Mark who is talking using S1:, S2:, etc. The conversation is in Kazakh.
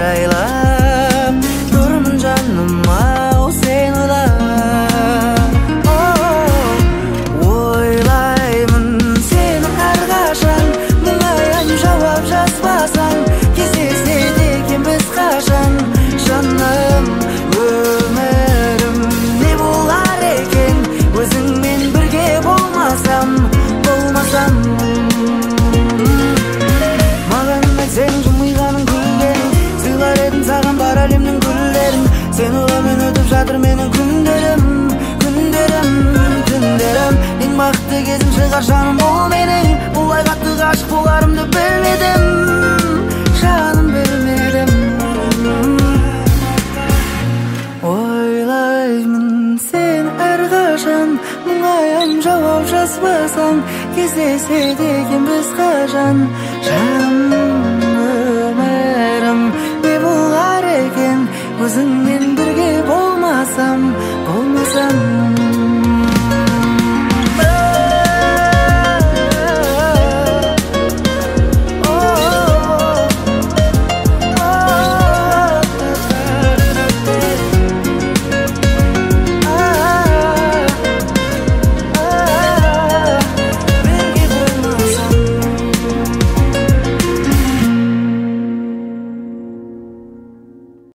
S1: aylap durmun canıma o sen oylap. Oylayman seni her kaçan mungayam cevap жазбасаң кездеседі екен біз қашан жаным өмірім не болар екен өзіңмен бірге болмасам маған айтсаң жымиғаның күлгенің сыйлар едім саған бар әлемнің гүлдерін сен ойлаумен өтіп жатыр менің күндерім ең бақытты кезім шығар жаным ол менің бұлай қатты ғашық боларымды білмедім жаным білмедім. Ойлаймын сен әрқашан мұңайам жауап жазбасаң кездеседі екен біз қашан жаным өмірім не болар екен өзіңмен бірге болмасам